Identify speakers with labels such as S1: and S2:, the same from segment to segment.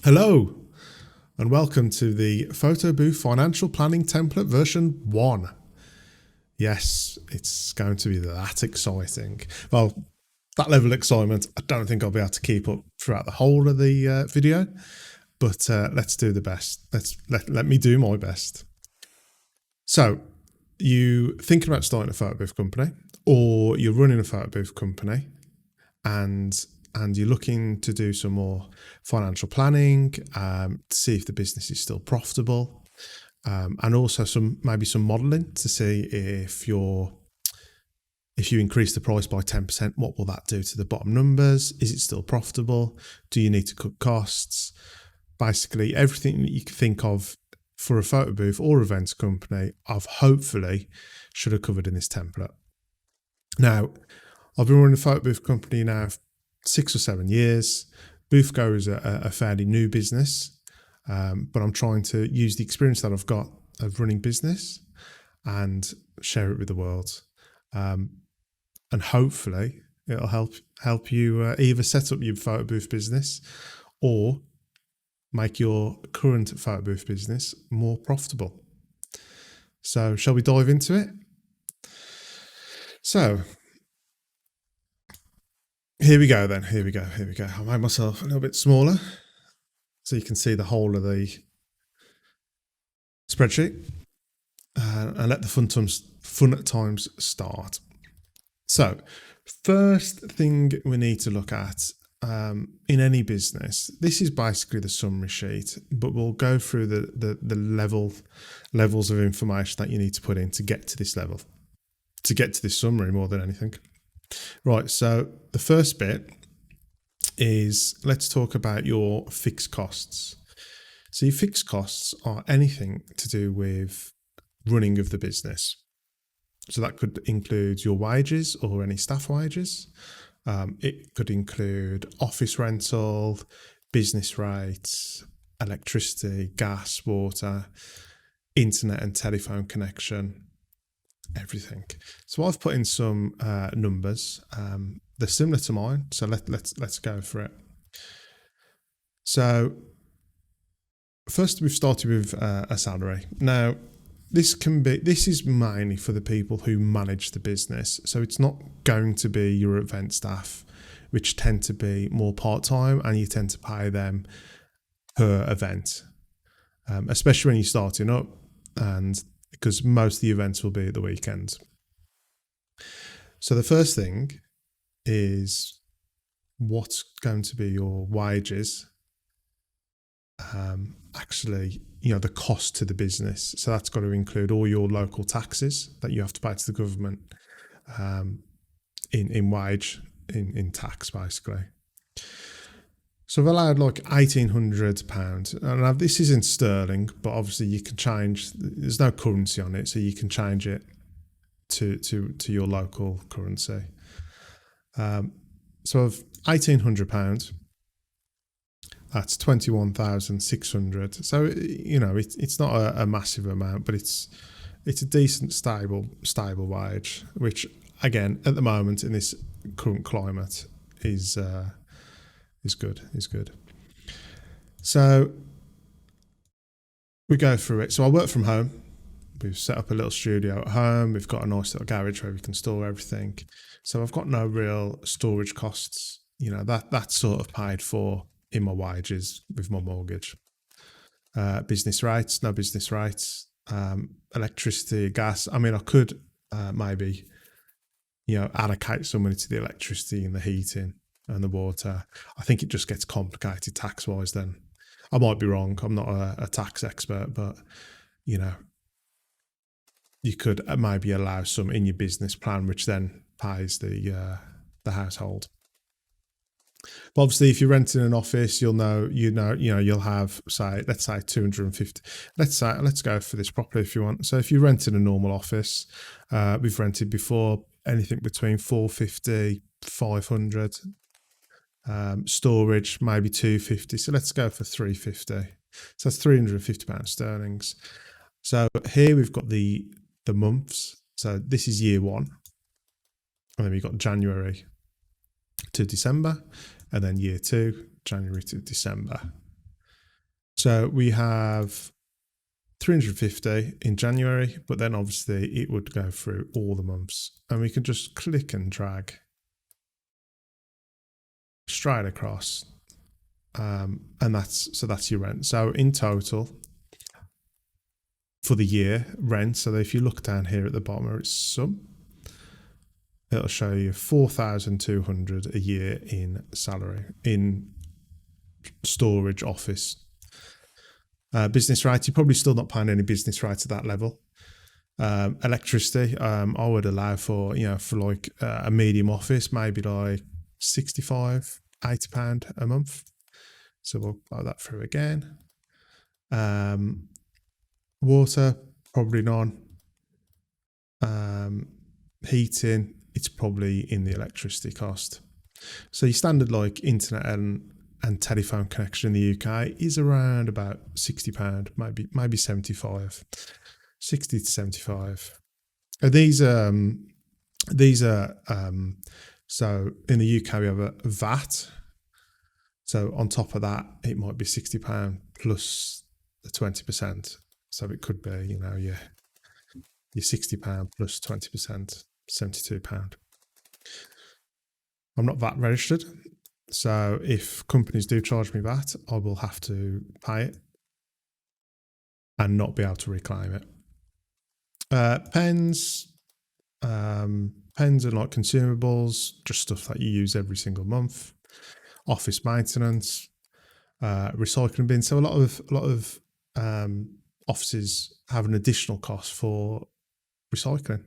S1: Hello, and welcome to the photobooth financial planning template version 1. Yes, it's going to be that exciting. Well, that level of excitement, I don't think I'll be able to keep up throughout the whole of the video, but let's do the best. Let me do my best. So, you thinking about starting a photobooth company, or you're running a photobooth company, and you're looking to do some more financial planning, to see if the business is still profitable, and also maybe some modelling to see if you increase the price by 10%, what will that do to the bottom numbers? Is it still profitable? Do you need to cut costs? Basically, everything that you can think of for a photo booth or events company, I've hopefully should have covered in this template. Now, I've been running a photo booth company now 6 or 7 years. Boothco is a fairly new business, but I'm trying to use the experience that I've got of running business and share it with the world. And hopefully it'll help you either set up your photo booth business or make your current photo booth business more profitable. So shall we dive into it? So here we go then. Here we go. I made myself a little bit smaller so you can see the whole of the spreadsheet, and let the fun times start. So first thing we need to look at in any business, this is basically the summary sheet, but we'll go through the levels of information that you need to put in to get to this level, to get to this summary more than anything. Right, so the first bit is, let's talk about your fixed costs. So your fixed costs are anything to do with running of the business. So that could include your wages or any staff wages. It could include office rental, business rates, electricity, gas, water, internet and telephone connection, everything. So I've put in some numbers. They're similar to mine, so let's go for it. So first, we've started with a salary. Now, this is mainly for the people who manage the business. So it's not going to be your event staff, which tend to be more part-time, and you tend to pay them per event, especially when you're starting up, and because most of the events will be at the weekend. So the first thing is what's going to be your wages. Actually, the cost to the business. So that's got to include all your local taxes that you have to pay to the government, in tax, basically. So I've allowed like £1,800. And now this is in sterling, but obviously you can change. There's no currency on it, so you can change it to your local currency. So of £1,800. That's 21,600. So it's not a massive amount, but it's a decent stable wage, which again at the moment in this current climate is good. So we go through it. So I work from home. We've set up a little studio at home. We've got a nice little garage where we can store everything. So I've got no real storage costs. That's sort of paid for in my wages with my mortgage. Business rates, no business rates. Electricity, gas. I mean, I could maybe, allocate some money to the electricity and the heating and the water. I think it just gets complicated tax-wise then. I might be wrong. I'm not a tax expert, but, you could maybe allow some in your business plan, which then pays the household. But obviously, if you're renting an office, you'll have, let's say 250. Let's go for this properly if you want. So if you're renting a normal office, we've rented before anything between 450, 500. Storage maybe 250. So let's go for 350. So that's £350 sterlings. So here we've got the months. So this is year one, and then we've got January to December, and then year two, January to December. So we have 350 in January, but then obviously it would go through all the months, and we can just click and drag straight across, and that's your rent. So in total for the year rent, so if you look down here at the bottom where it's sum, it'll show you 4,200 a year in salary in storage office. Business rates, you're probably still not paying any business rates at that level. Electricity, I would allow for, for like a medium office, maybe like 65, £80 a month. So we'll blow that through again. Water, probably none. Heating, it's probably in the electricity cost. So your standard like internet and telephone connection in the UK is around about £60, maybe 75, 60 to 75. And these are so in the UK we have a VAT. So on top of that, it might be £60 plus the 20%. So it could be, your £60 plus 20%, £72. I'm not VAT registered. So if companies do charge me VAT, I will have to pay it and not be able to reclaim it. Pens are like consumables, just stuff that you use every single month. Office maintenance, recycling bins. So a lot of offices have an additional cost for recycling.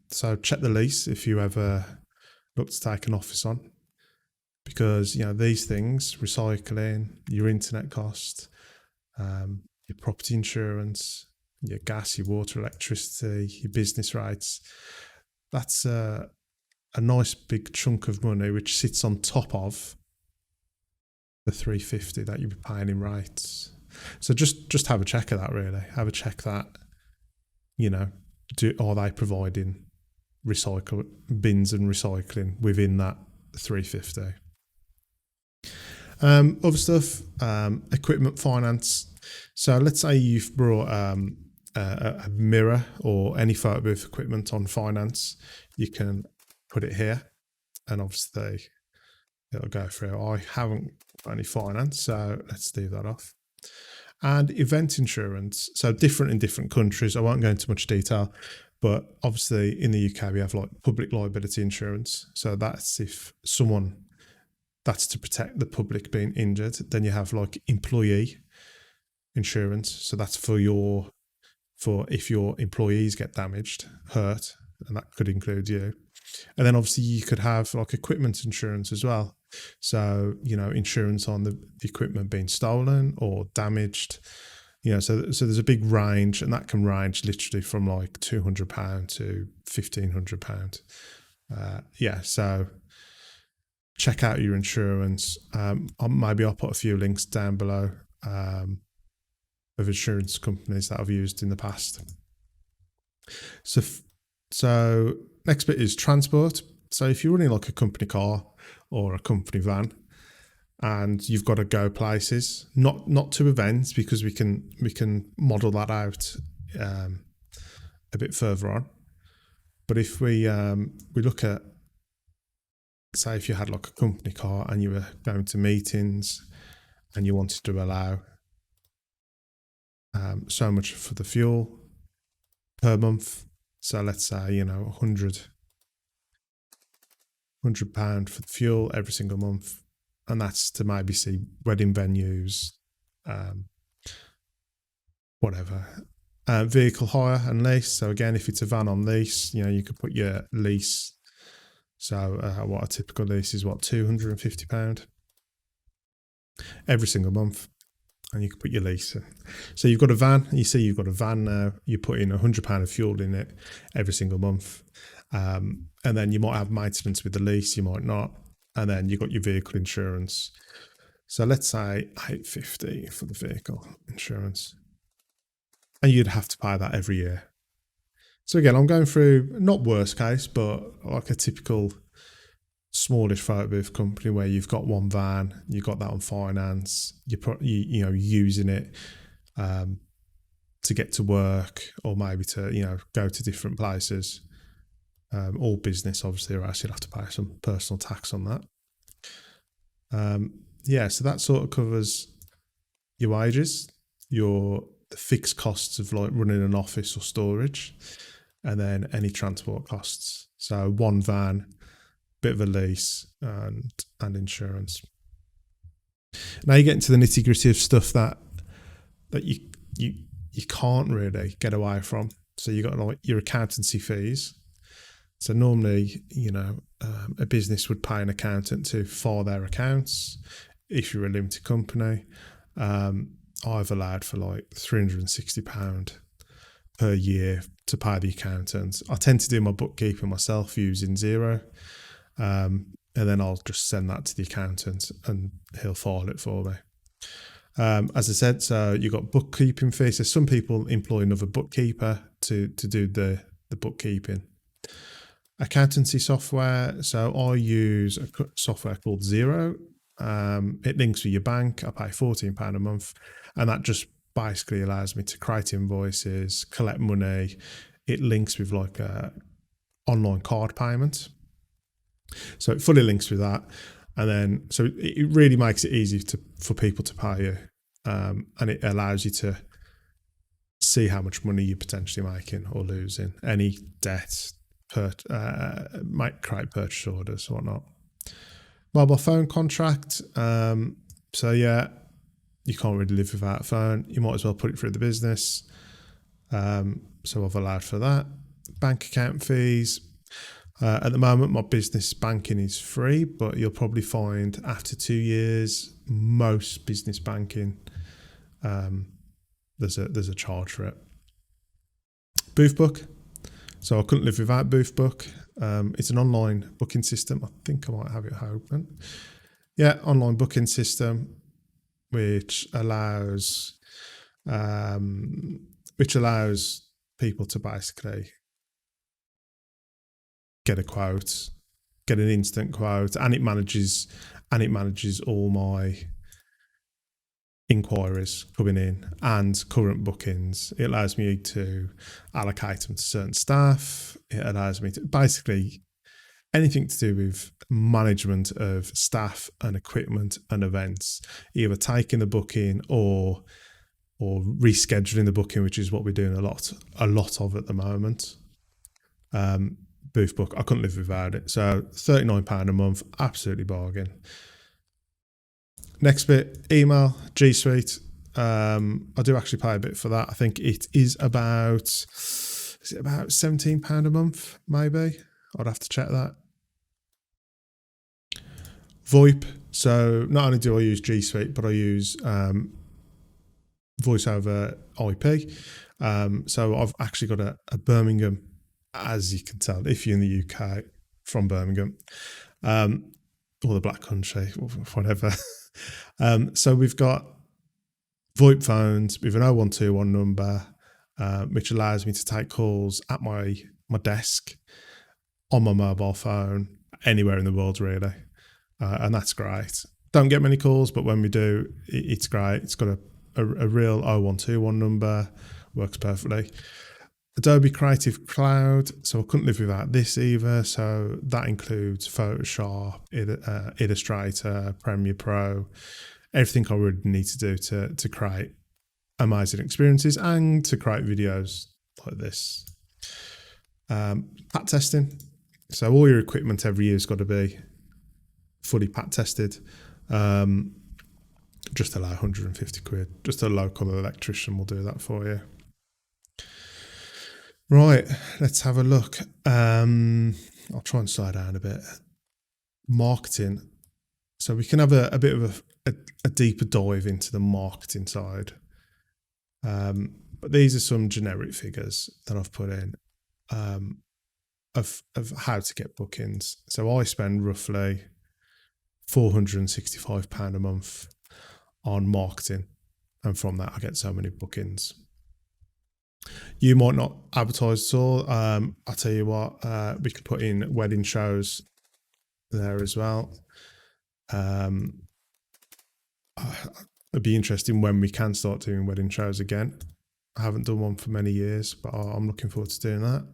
S1: So check the lease if you ever look to take an office on, because these things, recycling, your internet cost, your property insurance, your gas, your water, electricity, your business rates, that's a nice big chunk of money which sits on top of the 350 that you'd be paying in rates. So just have a check of that, really. Have a check that, are they providing recycle bins and recycling within that 350. Other stuff, equipment finance. So let's say you've brought a mirror or any photo booth equipment on finance. You can put it here, and obviously it'll go through. I haven't got any finance, so let's leave that off. And event insurance, so different in different countries. I won't go into much detail, but obviously in the UK we have like public liability insurance. So that's that's to protect the public being injured. Then you have like employee insurance. So that's for if your employees get damaged, hurt, and that could include you. And then obviously you could have like equipment insurance as well. So, insurance on the equipment being stolen or damaged, so there's a big range, and that can range literally from like £200 to £1,500. So check out your insurance. Maybe I'll put a few links down below of insurance companies that I've used in the past. So next bit is transport. So if you're running like a company car or a company van, and you've got to go places, not to events, because we can model that out a bit further on. But if we look at, say, if you had like a company car and you were going to meetings and you wanted to allow so much for the fuel per month. So let's say, £100 for the fuel every single month. And that's to maybe see wedding venues, whatever. Vehicle hire and lease. So again, if it's a van on lease, you could put your lease. So what a typical lease is, £250 every single month. And you can put your lease in. So you've got a van. You see you've got a van now. You put in £100 of fuel in it every single month. And then you might have maintenance with the lease, you might not. And then you've got your vehicle insurance. So let's say £850 for the vehicle insurance. And you'd have to pay that every year. So again, I'm going through, not worst case, but like a typical smallish photo booth company where you've got one van, you've got that on finance, you're using it to get to work, or maybe to go to different places. All business, obviously, or else you'll have to pay some personal tax on that. So that sort of covers your wages, the fixed costs of like running an office or storage, and then any transport costs. So one van, bit of a lease, and insurance. Now you get into the nitty gritty of stuff that you can't really get away from. So you got like your accountancy fees. So normally, a business would pay an accountant to file their accounts. If you're a limited company, I've allowed for like £360 per year to pay the accountant. I tend to do my bookkeeping myself using Xero, and then I'll just send that to the accountant and he'll file it for me. As I said, so you've got bookkeeping fees. So some people employ another bookkeeper to do the bookkeeping. Accountancy software. So I use a software called Xero. It links with your bank. I pay £14 a month, and that just basically allows me to create invoices, collect money. It links with like a online card payment. So it fully links with that. And then, so it really makes it easy for people to pay you. And it allows you to see how much money you're potentially making or losing. Any debt, might create purchase orders or whatnot. Mobile phone contract. So yeah, you can't really live without a phone. You might as well put it through the business. So I've allowed for that. Bank account fees. At the moment, my business banking is free, but you'll probably find after 2 years, most business banking, there's a charge for it. Boothbook. So I couldn't live without Boothbook. It's an online booking system. I think I might have it open. Yeah, online booking system, which allows people to basically get a quote, get an instant quote, and it manages all my inquiries coming in and current bookings. It allows me to allocate them to certain staff. It allows me to basically anything to do with management of staff and equipment and events, either taking the booking or rescheduling the booking, which is what we're doing a lot of at the moment. Boothbook, I couldn't live without it. So £39 a month, absolutely bargain. Next bit, email, G Suite. I do actually pay a bit for that. I think it is about £17 a month, maybe. I'd have to check that. VoIP. So not only do I use G Suite, but I use voice over IP. So I've actually got a Birmingham, as you can tell, if you're in the UK, from Birmingham, or the Black Country, or whatever. So we've got VoIP phones with an 0121 number, which allows me to take calls at my desk, on my mobile phone, anywhere in the world, really. And that's great. Don't get many calls, but when we do, it's great. It's got a real 0121 number, works perfectly. Adobe Creative Cloud, so I couldn't live without this either. So that includes Photoshop, Illustrator, Premiere Pro, everything I would need to do to create amazing experiences and to create videos like this. Pat testing, so all your equipment every year has got to be fully pat tested. Just allow 150 quid. Just a local electrician will do that for you. Right, let's have a look. I'll try and slow down a bit. Marketing. So we can have a bit of a deeper dive into the marketing side. But these are some generic figures that I've put in of how to get bookings. So I spend roughly £465 a month on marketing, and from that I get so many bookings. You might not advertise at all. I'll tell you what, we could put in wedding shows. there as well. Um, it'd be interesting when we can start doing wedding shows again. I haven't done one for many years, but I'm looking forward to doing that.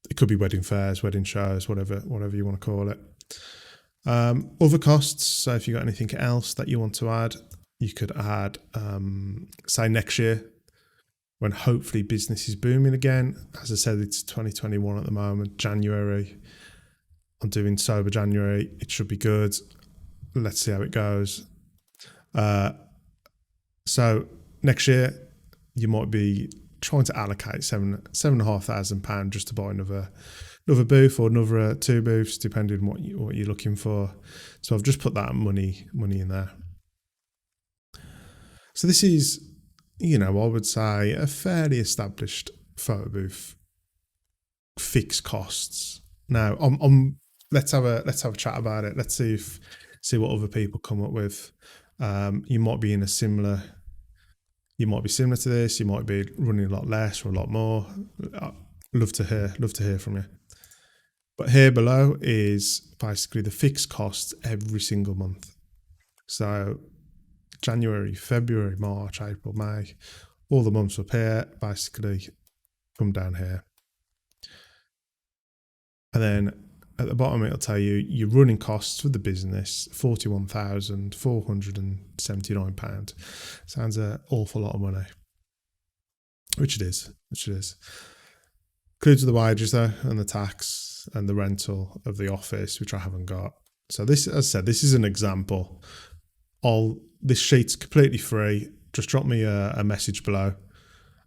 S1: It could be wedding fairs, wedding shows, whatever you want to call it. Other costs. So if you got anything else that you want to add, you could add, say next year, when hopefully business is booming again. As I said, it's 2021 at the moment, January. I'm doing sober January. It should be good. Let's see how it goes. So next year, you might be trying to allocate £7,500 just to buy another booth or another two booths, depending on what you're looking for. So I've just put that money in there. So this is, I would say, a fairly established photo booth. Fixed costs. Now, let's have a chat about it. Let's see what other people come up with. You might be similar to this. You might be running a lot less or a lot more. Love to hear from you. But here below is basically the fixed costs every single month. So January, February, March, April, May, all the months up here basically come down here. And then at the bottom, it'll tell you your running costs for the business, £41,479. Sounds an awful lot of money, which it is. Includes the wages though, and the tax and the rental of the office, which I haven't got. So this, as I said, this is an example. This sheet's completely free. Just drop me a message below,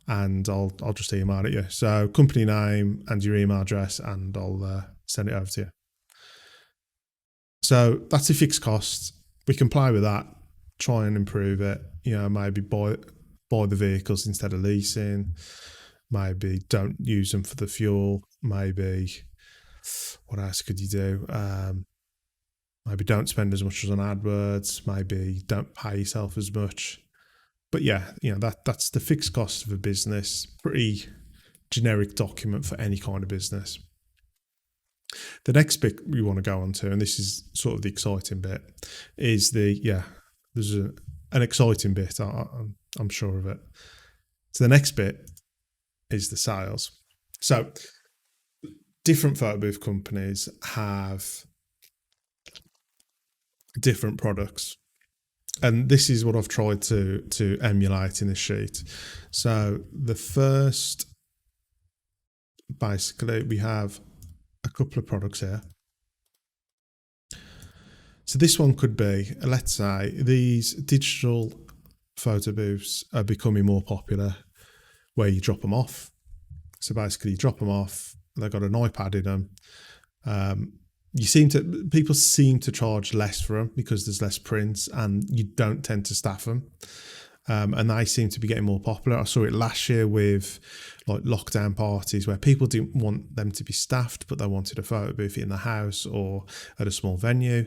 S1: and I'll just email it you. So company name and your email address, and I'll send it over to you. So that's a fixed cost. We can play with that, try and improve it. Maybe buy the vehicles instead of leasing. Maybe don't use them for the fuel. Maybe what else could you do? Maybe don't spend as much as on AdWords. Maybe don't pay yourself as much. But yeah, that's the fixed cost of a business. Pretty generic document for any kind of business. The next bit we want to go on to, and this is sort of the exciting bit, is there's an exciting bit. I'm sure of it. So the next bit is the sales. So different photo booth companies have different products, and this is what I've tried to emulate in this sheet. So the first, basically, we have a couple of products here. So this one could be, let's say, these digital photo booths are becoming more popular, where you drop them off. So basically, you drop them off. They've got an iPad in them. People seem to charge less for them because there's less prints, and you don't tend to staff them. And they seem to be getting more popular. I saw it last year with like lockdown parties where people didn't want them to be staffed, but they wanted a photo booth in the house or at a small venue.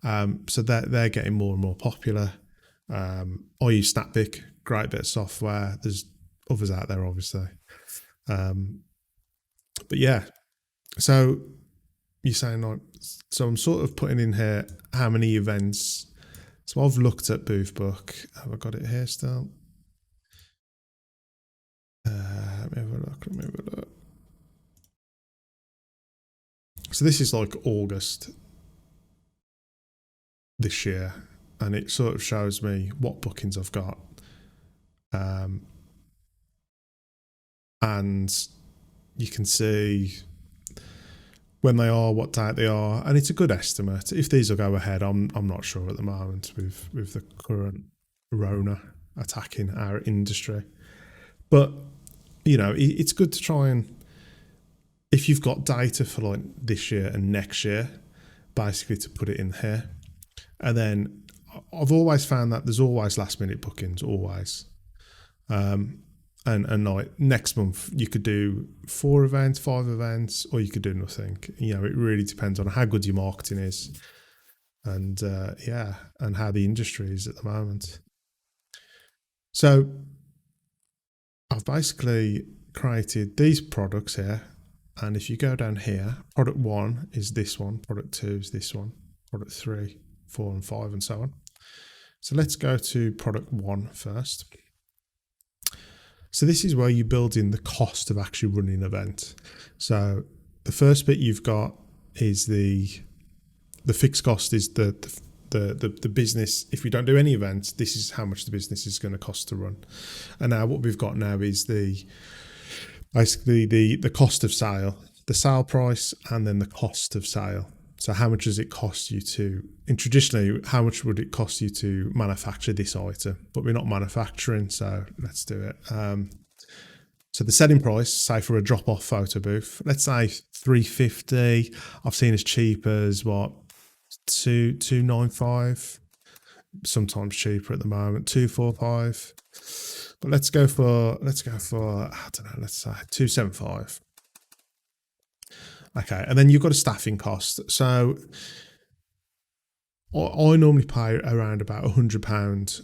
S1: So they're getting more and more popular. I use Snappic, great bit of software. There's others out there, obviously. But yeah, so you're saying so I'm sort of putting in here how many events. So I've looked at Boothbook. Have I got it here still? Let me have a look. So this is like August this year, and it sort of shows me what bookings I've got. And you can see when they are, what date they are, and it's a good estimate. If these will go ahead, I'm not sure at the moment with the current Rona attacking our industry. But it's good to try and, if you've got data for like this year and next year, basically to put it in here. And then I've always found that there's always last minute bookings, always. And like next month you could do 4 events, 5 events, or you could do nothing. It really depends on how good your marketing is, and and how the industry is at the moment. So I've basically created these products here, And if you go down here, product 1 is this one, product 2 is this one, product 3, 4 and 5 and so on. So let's go to product 1 first. So this is where you build in the cost of actually running an event. So the first bit you've got is the fixed cost is the business. If we don't do any events, this is how much the business is going to cost to run. And now what we've got now is basically the cost of sale, the sale price, and then the cost of sale. So how much does it cost you and traditionally, how much would it cost you to manufacture this item? But we're not manufacturing, so let's do it. So the selling price, say for a drop-off photo booth, let's say $350. I've seen as cheap as what, $295. Sometimes cheaper at the moment, $245. But let's go for I don't know, let's say $275. Okay, and then you've got a staffing cost. So I normally pay around about £100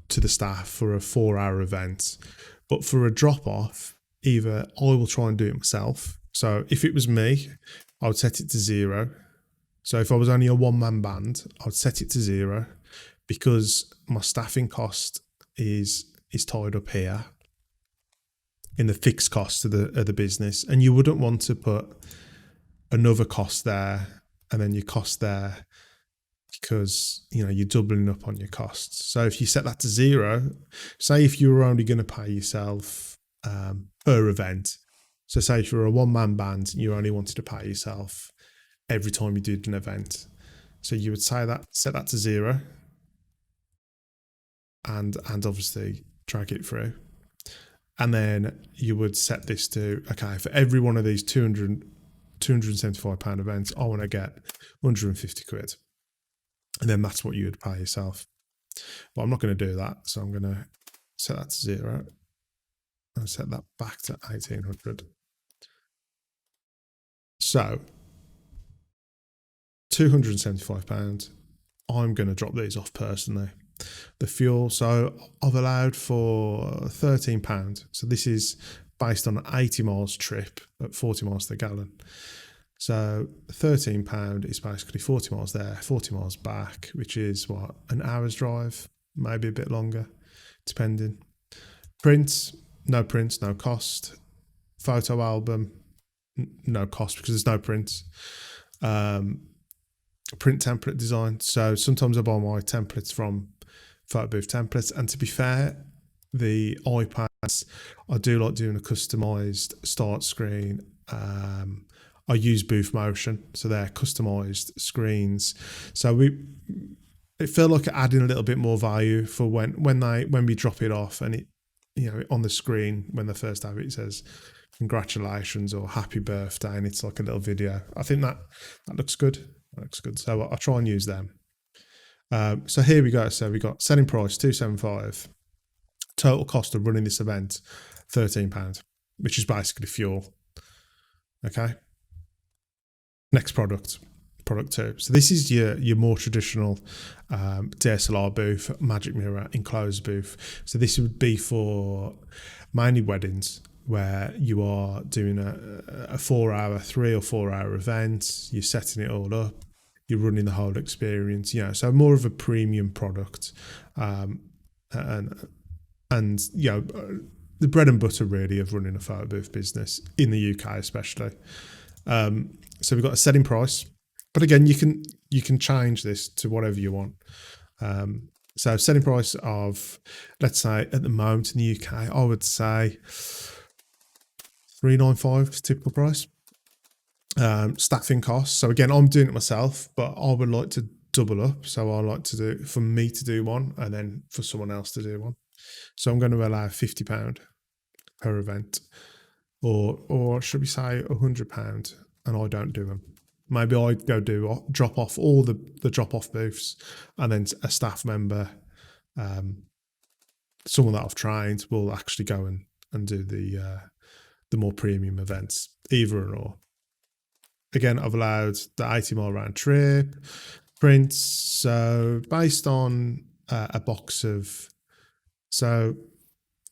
S1: to the staff for a 4-hour event. But for a drop-off, either I will try and do it myself. So if it was me, I would set it to 0. So if I was only a one-man band, I would set it to 0 because my staffing cost is tied up here in the fixed cost of the business, and you wouldn't want to put another cost there and then your cost there because you're doubling up on your costs. So if you set that to 0, say if you were only going to pay yourself per event, so say if you're a one-man band and you only wanted to pay yourself every time you did an event, so you would set that to 0 and obviously drag it through. And then you would set this to, okay, for every one of these £275 events, I want to get 150 quid. And then that's what you would pay yourself. But I'm not going to do that. So I'm going to set that to 0 and set that back to 1800. So £275, I'm going to drop these off personally. The fuel, so I've allowed for £13. So this is based on an 80 miles trip at 40 miles to the gallon. So £13 is basically 40 miles there, 40 miles back, which is what, an hour's drive, maybe a bit longer, depending. Prints, no cost. Photo album, no cost because there's no prints. Print template design. So sometimes I buy my templates from photo booth templates, and to be fair, the iPads, I do like doing a customized start screen. I use Booth Motion, so they're customized screens. So it felt like adding a little bit more value for when we drop it off, and it on the screen when they first have it, it says congratulations or happy birthday, and it's like a little video. I think that looks good. That looks good. So I try and use them. So here we go. So we got selling price $275, total cost of running this event £13, which is basically fuel. Okay. Next product 2. So this is your more traditional DSLR booth, magic mirror, enclosed booth. So this would be for mainly weddings where you are doing a 4-hour, 3 or 4 hour event. You're setting it all up. You're running the whole experience, so more of a premium product, and the bread and butter really of running a photo booth business in the UK especially. So we've got a selling price, but again you can change this to whatever you want. So selling price of, let's say at the moment in the UK, I would say $395 is typical price. Staffing costs. So again, I'm doing it myself, but I would like to double up. So I like to do for me to do one and then for someone else to do one. So I'm going to allow £50 per event, or should we say £100, and I don't do them. Maybe I go drop off all the drop off booths, and then a staff member, someone that I've trained, will actually go and do the more premium events, either or. Again, I've allowed the 80 mile round trip, prints. So based on a box of, so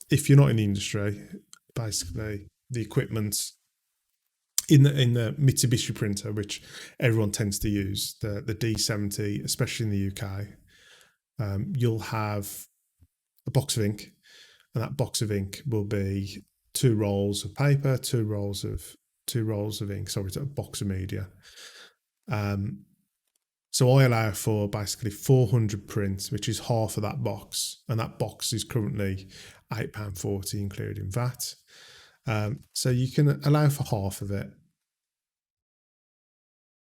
S1: if you're not in the industry, basically the equipment in the Mitsubishi printer, which everyone tends to use, the D70, especially in the UK, you'll have a box of ink, and that box of ink will be two rolls of paper, two rolls of ink. Sorry, it's a box of media. Um, so I allow for basically 400 prints, which is half of that box, and that box is currently £8.40 including VAT. So you can allow for half of it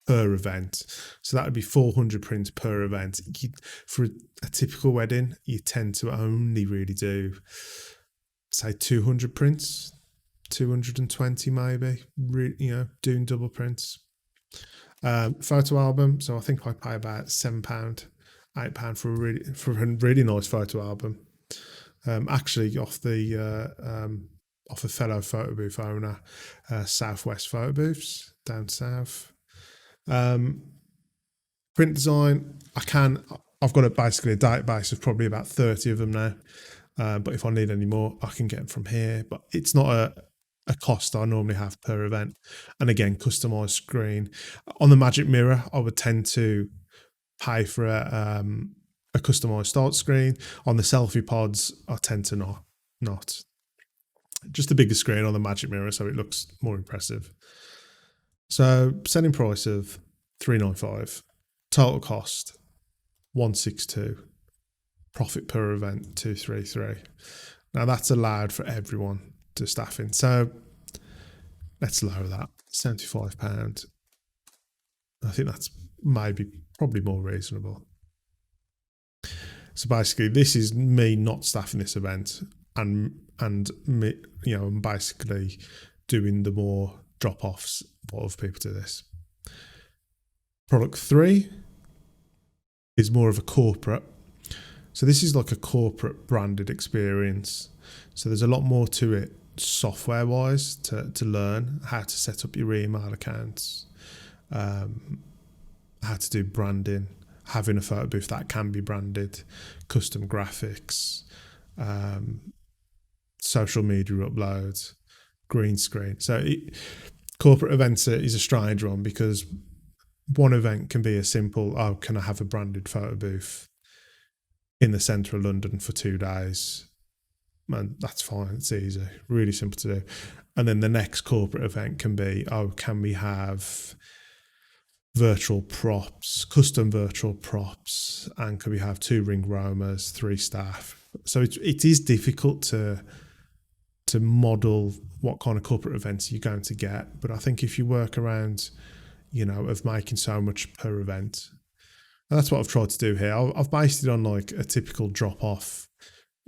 S1: per event. So that would be 400 prints per event. For a typical wedding, you tend to only really do, say, 200 prints, 220 maybe, doing double prints. Photo album. So I think I pay about £7, £8 for a really nice photo album. Actually, off a fellow photo booth owner, Southwest Photo Booths down south. Print design, I've got basically a database of probably about 30 of them now. But if I need any more, I can get them from here. But it's not a cost I normally have per event. And again, customized screen. On the Magic Mirror, I would tend to pay for a customized start screen. On the selfie pods, I tend to not. Just a bigger screen on the Magic Mirror, so it looks more impressive. So selling price of $395, total cost $162, profit per event $233. Now that's allowed for everyone to staff in. So let's lower that, £75. I think that's probably more reasonable. So basically, this is me not staffing this event, and me, I'm basically doing the more drop-offs while other people do this. Product 3 is more of a corporate. So this is like a corporate branded experience. So there's a lot more to it software-wise to learn how to set up your email accounts, how to do branding, having a photo booth that can be branded, custom graphics, social media uploads, green screen. So corporate events is a strange one, because one event can be as simple, can I have a branded photo booth in the centre of London for 2 days? And that's fine, it's easy, really simple to do. And then the next corporate event can be, can we have virtual props, custom virtual props, and can we have 2 ring roamers, 3 staff? So it is difficult to model what kind of corporate events you're going to get. But I think if you work around, of making so much per event, and that's what I've tried to do here. I've based it on like a typical drop off,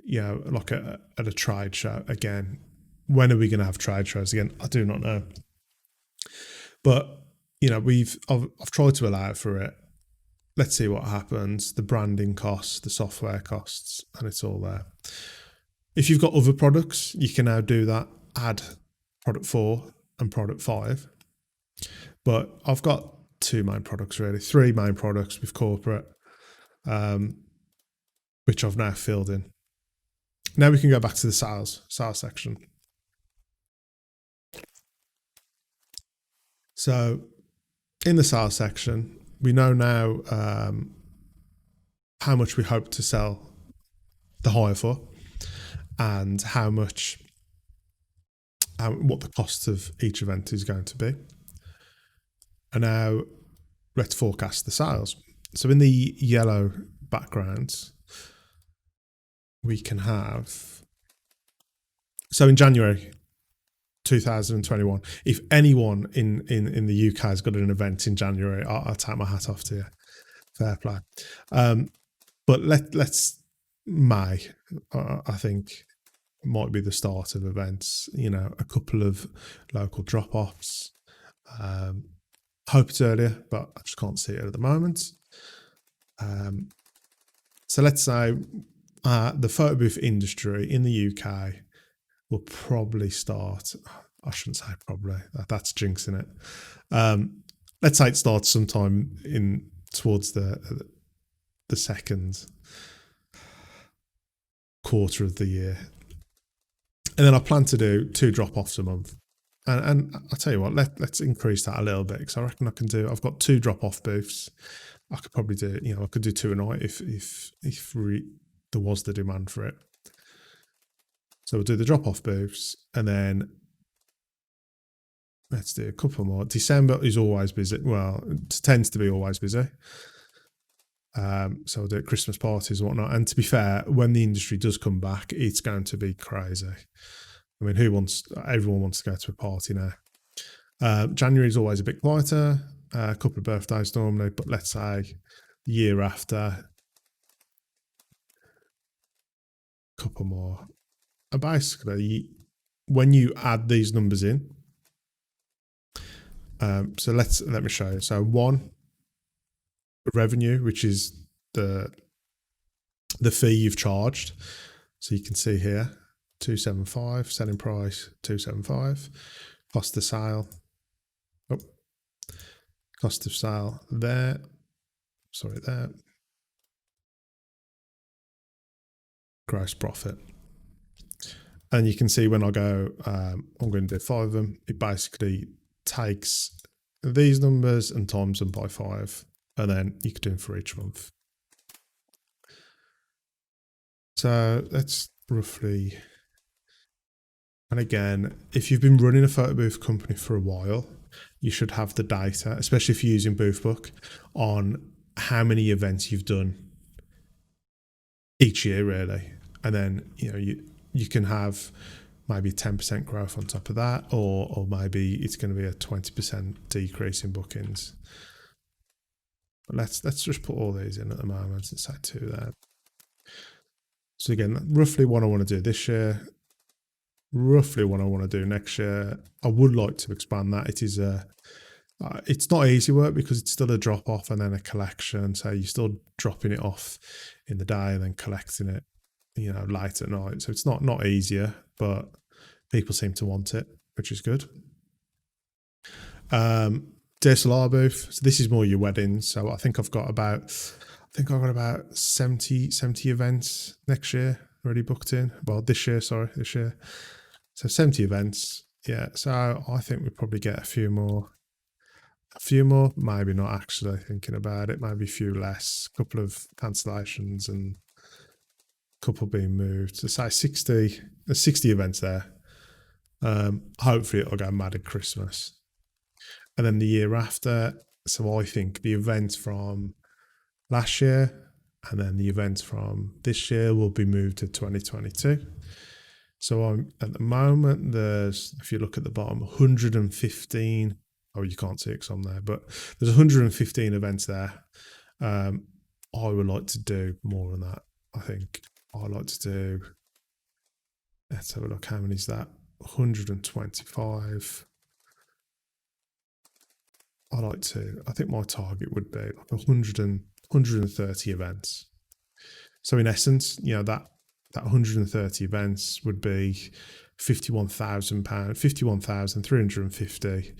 S1: like at a trade show. Again, when are we going to have trade shows again? I do not know. But I've tried to allow for it. Let's see what happens. The branding costs, the software costs, and it's all there. If you've got other products, you can now do that. Add product 4 and product 5. But I've got 2 main products, really, 3 main products with corporate, which I've now filled in. Now we can go back to the sales section. So in the sales section, we know now how much we hope to sell the hire for, and what the cost of each event is going to be. And now let's forecast the sales. So in the yellow background, we can have, so in January 2021, if anyone in the UK has got an event in January, I'll take my hat off to you. Fair play. But let's May, I think, might be the start of events. A couple of local drop-offs. Hope it's earlier, but I just can't see it at the moment. So let's say the photo booth industry in the UK will probably start. I shouldn't say probably. That's jinxing it. Let's say it starts sometime towards the second quarter of the year. And then I plan to do 2 drop-offs a month. And I'll tell you what, let's increase that a little bit, because I reckon I can do. I've got 2 drop-off booths. I could probably do. I could do 2 a night if there was the demand for it. So we'll do the drop-off booths, and then let's do a couple more. December is always busy. Well, it tends to be always busy. So we'll do Christmas parties and whatnot. And to be fair, when the industry does come back, it's going to be crazy. I mean, everyone wants to go to a party now. January is always a bit quieter, a couple of birthdays normally, but let's say the year after, a couple more. Basically, when you add these numbers in, so let me show you. So 1, revenue, which is the fee you've charged. So you can see here, 275, selling price 275, cost of sale. Cost of sale there. Gross profit. And you can see when I go, I'm going to do 5 of them. It basically takes these numbers and times them by 5. And then you can do them for each month. So that's roughly. And again, if you've been running a photo booth company for a while, you should have the data, especially if you're using Boothbook, on how many events you've done each year, really. And then you can have maybe 10% growth on top of that, or maybe it's going to be a 20% decrease in bookings. But let's just put all these in at the moment. Let's say 2 there. So again, roughly what I want to do this year, roughly what I want to do next year. I would like to expand that. It is it's not easy work, because it's still a drop off and then a collection. So you're still dropping it off in the day and then collecting it, late at night. So it's not easier, but people seem to want it, which is good. DSLR booth. So this is more your weddings. So I think I've got about 70 events next year already booked in. Well, this year. So 70 events. Yeah. So I think we probably get a few more, maybe not actually, thinking about it, maybe a few less, a couple of cancellations and a couple being moved. So say 60 events there. Hopefully it'll go mad at Christmas. And then the year after, so I think the events from last year and then the events from this year will be moved to 2022. So at the moment, if you look at the bottom, 115. Oh, you can't see it because I'm there, but there's 115 events there. I would like to do more than that. I think I'd like to do. Let's have a look. How many is that? 125. I think my target would be like 130 events. So in essence, that 130 events would be £51,000, £51,350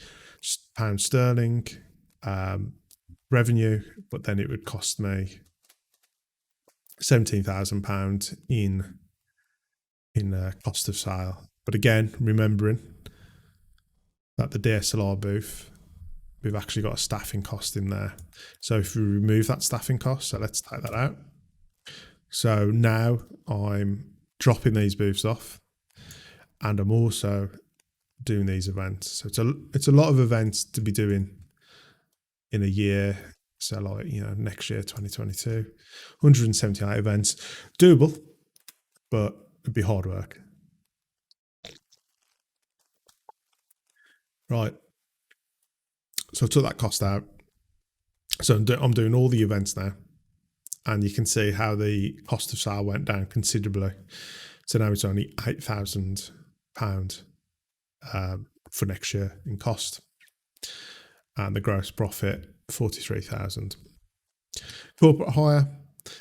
S1: sterling revenue, but then it would cost me £17,000 in cost of sale. But again, remembering that the DSLR booth, we've actually got a staffing cost in there. So if we remove that staffing cost, so let's take that out. So now I'm dropping these booths off, and I'm also doing these events. So it's a lot of events to be doing in a year. So next year, 2022, 178 events, doable, but it'd be hard work. Right. So I took that cost out. So I'm doing all the events now. And you can see how the cost of sale went down considerably. So now it's only £8,000 for next year in cost. And the gross profit, 43,000. Corporate hire.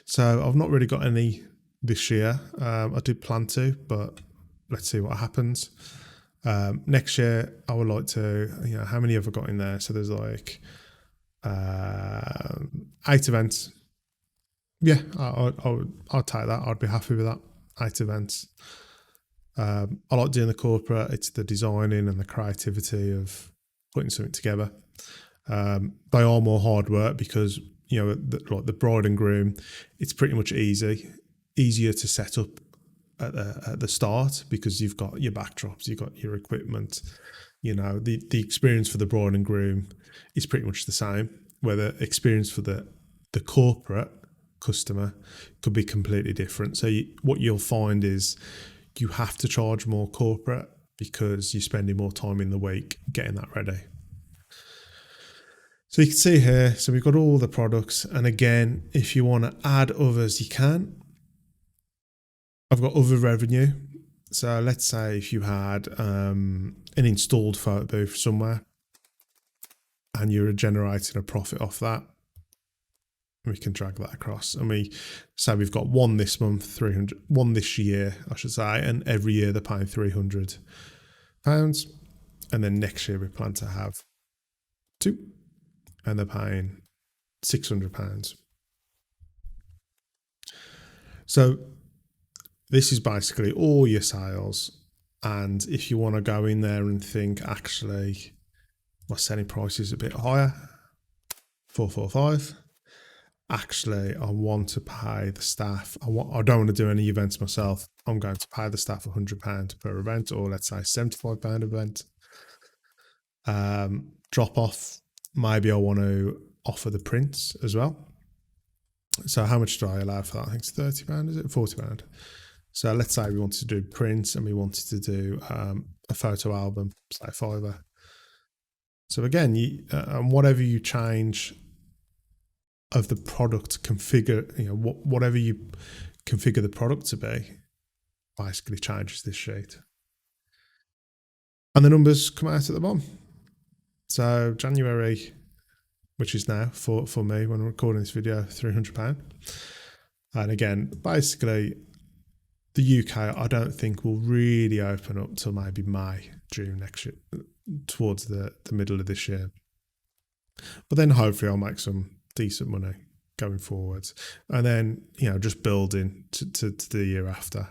S1: So I've not really got any this year. I did plan to, but let's see what happens. Next year, I would like to, how many have I got in there? So there's 8 events. Yeah, I'll take that. I'd be happy with that. 8 events. I like doing the corporate. It's the designing and the creativity of putting something together. They are more hard work because like the bride and groom, it's pretty much easier to set up at the start because you've got your backdrops, you've got your equipment. The experience for the bride and groom is pretty much the same. Where the experience for the corporate customer could be completely different. So what you'll find is you have to charge more corporate because you're spending more time in the week getting that ready. So you can see here, so we've got all the products. And again, if you want to add others, you can. I've got other revenue. So let's say if you had an installed photo booth somewhere and you're generating a profit off that, we can drag that across. And we say we've got one this month, 300, one this year, I should say, and every year they're paying £300. And then next year we plan to have two, and they're paying £600. So this is basically all your sales. And if you want to go in there and think, actually, my selling price is a bit higher, 445. Actually, I want to pay the staff. I don't want to do any events myself. I'm going to pay the staff £100 per event, or let's say £75 event. Drop off. Maybe I want to offer the prints as well. So how much do I allow for that? I think it's £30, is it? £40. So let's say we wanted to do prints and we wanted to do a photo album, say £5. So again, whatever you change of the product configure, whatever you configure the product to be, basically changes this sheet. And the numbers come out at the bottom. So January, which is now for me when I'm recording this video, £300. And again, basically, the UK, I don't think will really open up till maybe May, June next year, towards the middle of this year. But then hopefully I'll make some decent money going forwards, and then just building to the year after.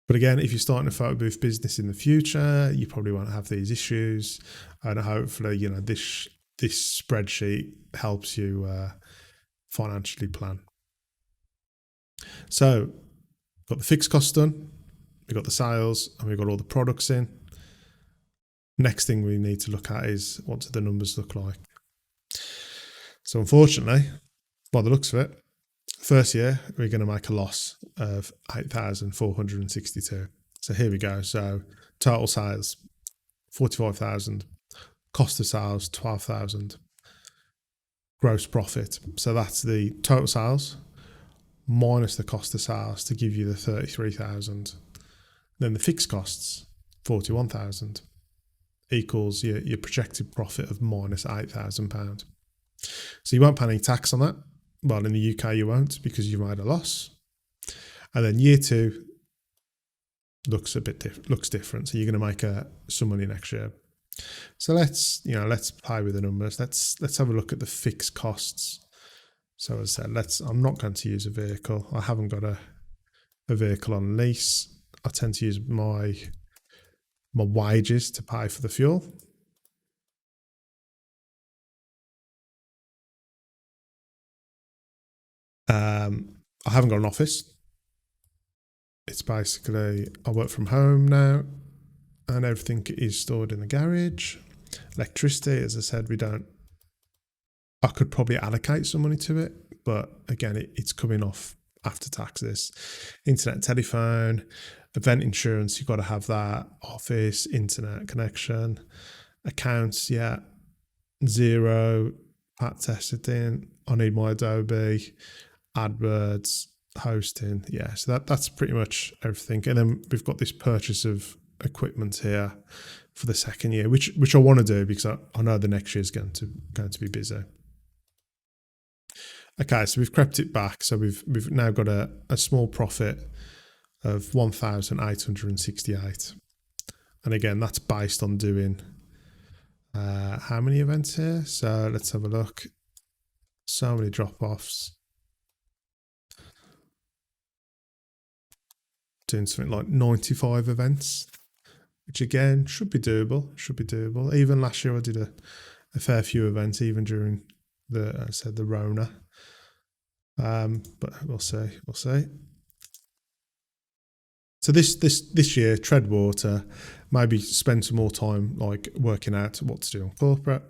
S1: But again, if you're starting a photo booth business in the future, you probably won't have these issues, and hopefully this spreadsheet helps you financially plan. So got the fixed costs done, we've got the sales, and we've got all the products in. Next thing we need to look at is what do the numbers look like. So unfortunately, by the looks of it, first year we're going to make a loss of 8,462. So here we go. So total sales 45,000, cost of sales 12,000, gross profit. So that's the total sales minus the cost of sales to give you the 33,000. Then the fixed costs 41,000 equals your projected profit of minus £8,000. So you won't pay any tax on that. Well, in the UK you won't because you've made a loss. And then year two looks different. So you're going to make some money next year. So let's play with the numbers. Let's have a look at the fixed costs. So as I said, I'm not going to use a vehicle. I haven't got a vehicle on lease. I tend to use my wages to pay for the fuel. I haven't got an office. It's basically, I work from home now and everything is stored in the garage. Electricity, as I said, I could probably allocate some money to it, but again, it's coming off after taxes. Internet, telephone, event insurance, you've got to have that. Office, internet connection, accounts, yeah, zero. Pat testing, I need my Adobe, AdWords, hosting, yeah. So that's pretty much everything. And then we've got this purchase of equipment here for the second year, which I want to do because I know the next year is going to be busy. Okay, so we've crept it back. So we've now got a small profit of 1,868, and again that's based on doing how many events here? So let's have a look. So many drop-offs. doing something like 95 events, which again should be doable. Even last year I did a fair few events, even during the Rona. But we'll see. So this year, tread water, maybe spend some more time like working out what to do on corporate,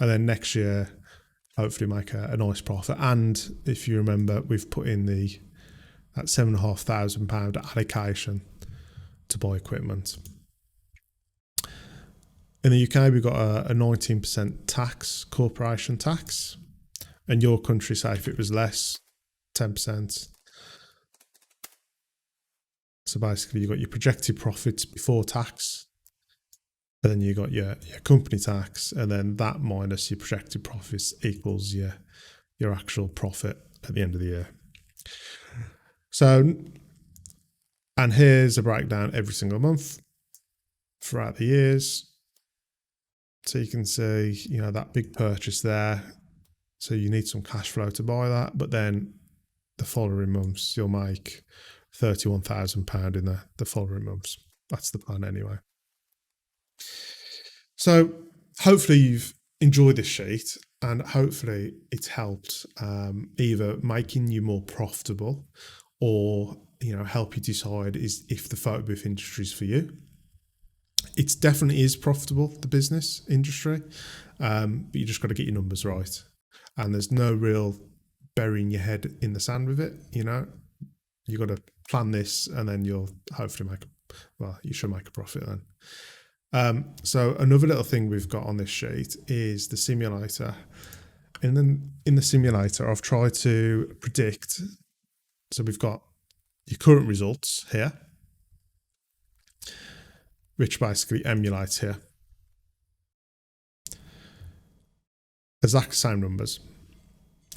S1: and then next year, hopefully make a nice profit. And if you remember, we've put in that £7,500 allocation to buy equipment. In the UK, we've got a 19% tax, corporation tax, and your country, say if it was less, 10%. So basically, you've got your projected profits before tax, and then you got your company tax, and then that minus your projected profits equals your actual profit at the end of the year. So, and here's a breakdown every single month throughout the years. So you can see, that big purchase there. So you need some cash flow to buy that, but then the following months you'll make £31,000 in the following months. That's the plan anyway. So hopefully you've enjoyed this sheet, and hopefully it's helped either making you more profitable or help you decide if the photo booth industry is for you. It definitely is profitable, the business industry, but you just got to get your numbers right, and there's no real burying your head in the sand with it. You got to plan this, and then you'll hopefully you should make a profit then. So another little thing we've got on this sheet is the simulator. And then in the simulator, I've tried to predict. So we've got your current results here, which basically emulates here. Exact same numbers.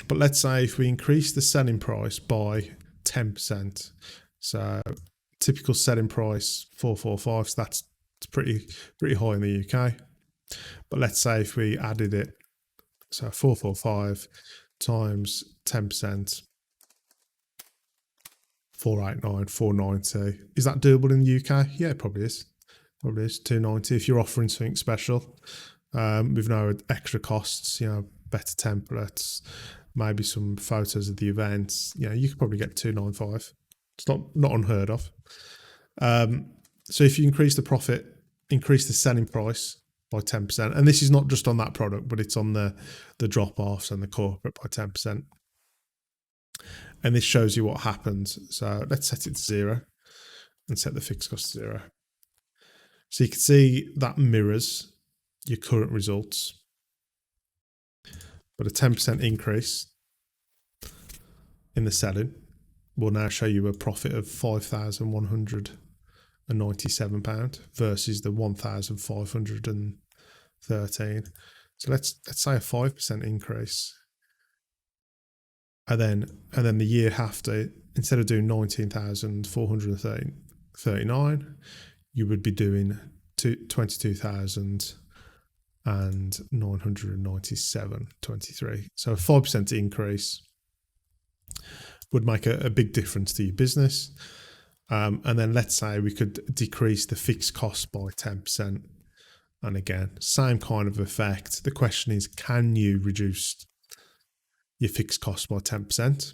S1: But let's say if we increase the selling price by 10%, so typical selling price 445, so that's pretty high in the UK. But let's say if we added it, so 445 times 10%, 489, 490. Is that doable in the UK? Yeah, it probably is. 290 if you're offering something special with no extra costs, better templates, maybe some photos of the events. You could probably get 295. It's not unheard of. So if you increase the selling price by 10%, and this is not just on that product, but it's on the drop-offs and the corporate by 10%. And this shows you what happens. So let's set it to 0 and set the fixed cost to 0. So you can see that mirrors your current results, but a 10% increase in the selling will now show you a profit of £5,197 versus the 1,513. So let's say a 5% increase, and then the year after, instead of doing 19,439, you would be doing 22,997.23. So a 5% increase would make a big difference to your business. And then let's say we could decrease the fixed cost by 10%. And again, same kind of effect. The question is, can you reduce your fixed cost by 10%?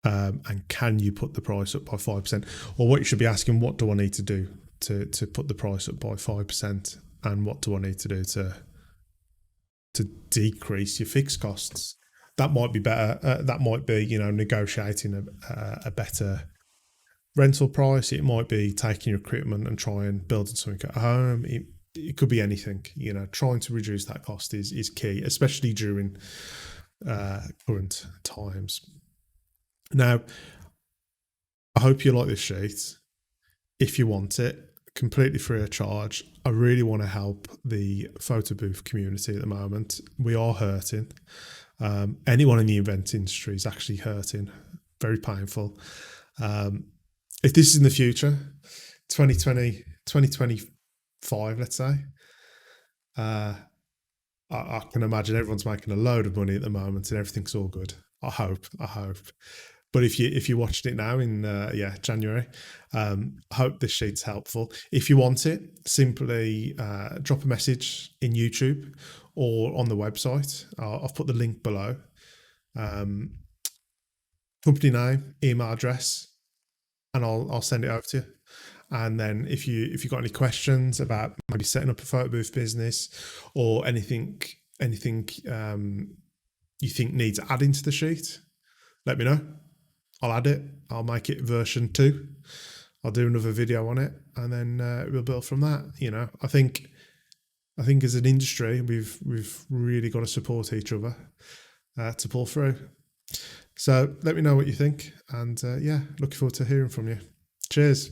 S1: And can you put the price up by 5%? Or what you should be asking, what do I need to do to put the price up by 5%? And what do I need to do to decrease your fixed costs? That might be better. That might be, negotiating a better rental price. It might be taking your equipment and try and building something at home. It could be anything. Trying to reduce that cost is key, especially during current times. Now, I hope you like this sheet. If you want it, completely free of charge. I really want to help the photo booth community at the moment. We are hurting. Anyone in the event industry is actually hurting. Very painful. If this is in the future, 2020, 2025, let's say, I can imagine everyone's making a load of money at the moment and everything's all good. I hope. But if you watched it now in January, I hope this sheet's helpful. If you want it, simply drop a message in YouTube or on the website. I've put the link below. Company name, email address, and I'll send it over to you. And then if you've got any questions about maybe setting up a photo booth business or anything you think needs adding to the sheet, let me know. I'll add it. I'll make it version 2. I'll do another video on it, and then we'll build from that. You know, I think as an industry, we've really got to support each other to pull through. So let me know what you think, and looking forward to hearing from you. Cheers.